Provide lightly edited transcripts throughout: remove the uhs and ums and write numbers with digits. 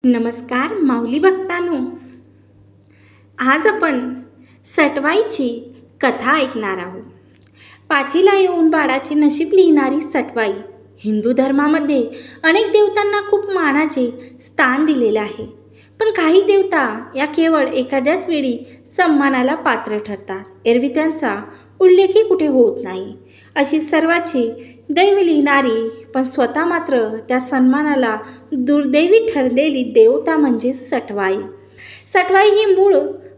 नमस्कार माऊली भक्तांनो, आज आपण सटवाईची कथा ऐकणार आहोत. पाचीला येऊन बाळाचे नशीब लिहिणारी सटवाई. हिंदू धर्मामध्ये अनेक देवतांना खूप मानाचे स्थान दिलेले आहे, पण काही देवता या केवळ एखाद्याच वेळी सन्मानाला पात्र ठरतात, एरवी त्यांचा उल्लेखही कुठे होत नाही. अशी सर्वांची दैव लिहिणारी पण स्वतः मात्र त्या सन्मानाला दुर्दैवी ठरलेली देवता म्हणजे सटवाई. सटवाई ही मूळ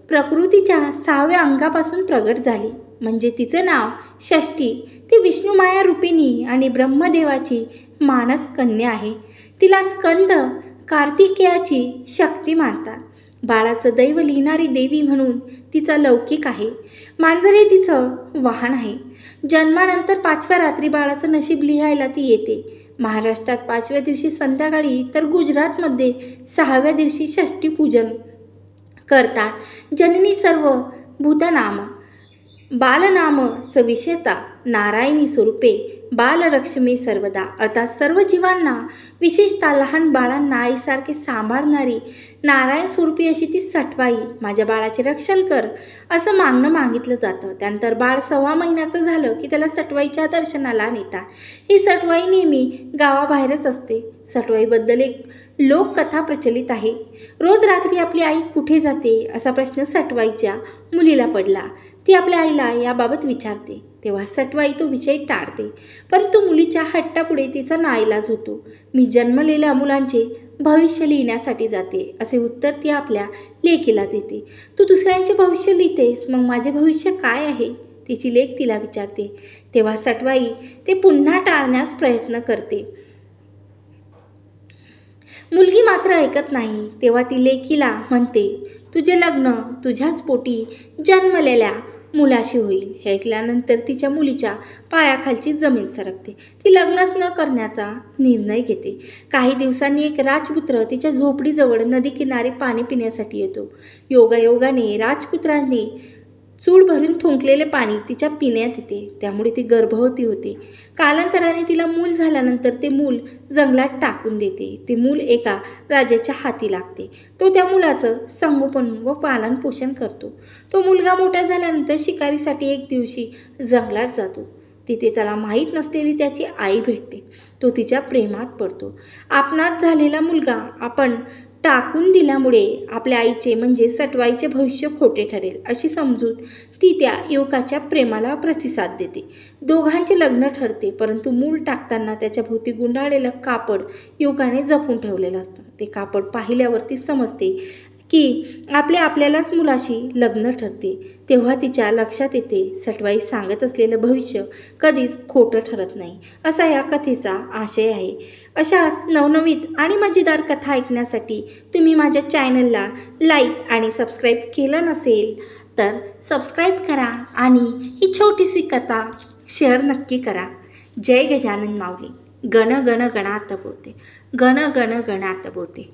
प्रकृतीच्या 6व्या अंगापासून प्रगट झाली, म्हणजे तिचं नाव षष्ठी. ती विष्णुमाया रूपिणी आणि ब्रह्मदेवाची मानस कन्या आहे. तिला स्कंद कार्तिकेयाची शक्ती मानतात. बाळाचं दैव लिहिणारी देवी म्हणून तिचा लौकिक आहे. मांजर हे तिचं वाहन आहे. जन्मानंतर 5व्या रात्री बाळाचं नशीब लिहायला ती येते. महाराष्ट्रात 5व्या दिवशी संध्याकाळी तर गुजरातमध्ये 6व्या दिवशी षष्ठी पूजन करतात. जननी सर्व भूतनाम बालनामचं विशेषता नारायणी स्वरूपे बालरक्ष्मी सर्वदा, अर्थात सर्व जीवांना विशेषतः लहान बाळांना आईसारखे सांभाळणारी नारायण स्वरूपी अशी ती सटवाई. माझ्या बाळाचे रक्षण कर असं मागणं मागितलं जातं. त्यानंतर बाळ 1.25 महिन्याचं झालं की त्याला सटवाईच्या दर्शनाला नेतात. ही सटवाई नेहमी गावाबाहेरच असते. सटवाईबद्दल एक लोककथा प्रचलित आहे. रोज रात्री आपली आई कुठे जाते असा प्रश्न सटवाईच्या मुलीला पडला. ती आपल्या आईला याबाबत विचारते, तेव्हा सटवाई तो विषय टाळते, परंतु मुलीच्या हट्टापुढे तिचा नाईलाज होतो. मी जन्मलेल्या मुलांचे भविष्य लिहिण्यासाठी जाते असे उत्तर ती आपल्या लेकीला देते. तू दुसऱ्यांचे भविष्य लिहितेस, मग माझे भविष्य काय आहे, तिची लेक तिला विचारते. तेव्हा सटवाई ते पुन्हा टाळण्यास प्रयत्न करते. मुलगी मात्र ऐकत नाही. तेव्हा ती लेकीला म्हणते, तुझे लग्न तुझ्याच पोटी जन्मलेल्या मुलाशी होईल. हे ऐकल्यानंतर तिच्या मुलीच्या पायाखालची जमीन सरकते. ती लग्नच न करण्याचा निर्णय घेते. काही दिवसांनी एक राजपुत्र तिच्या झोपडीजवळ नदीकिनारी पाणी पिण्यासाठी येतो. योगायोगाने राजपुत्राने चूळ भरून थुंकलेले पाणी तिच्या पिण्यात येते. त्यामुळे ती गर्भवती होते. कालांतराने तिला मूल झाल्यानंतर ते मूल जंगलात टाकून देते. ते मूल एका राजाच्या हाती लागते. तो त्या मुलाचं संगोपन व पालन पोषण करतो. तो मुलगा मोठा झाल्यानंतर शिकारीसाठी एक दिवशी जंगलात जातो. तिथे त्याला माहीत नसलेली त्याची आई भेटते. तो तिच्या प्रेमात पडतो. आपणात झालेला मुलगा आपण टाकून दिल्यामुळे आपल्या आईचे म्हणजे सटवाईचे भविष्य खोटे ठरेल अशी समजूत ती त्या युवकाच्या प्रेमाला प्रतिसाद देते. दोघांचे लग्न ठरते, परंतु मूल टाकताना त्याच्या भोवती गुंडाळलेलं कापड युवकाने जपून ठेवलेलं असतं. ते कापड पाहिल्यावरती समजते की आपल्यालाच मुलाशी लग्न ठरते. तेव्हा तिच्या लक्षात येते, सटवाई सांगत असलेलं भविष्य कधीच खोटं ठरत नाही, असा या कथेचा आशय आहे. अशाच नवनवीन आणि मजेदार कथा ऐकण्यासाठी तुम्ही माझ्या चॅनलला लाईक आणि सबस्क्राईब केलं नसेल तर सबस्क्राईब करा आणि ही छोटीशी कथा शेअर नक्की करा. जय गजानन माऊली. गण गण गणात बोते, गण गण गणात बोते.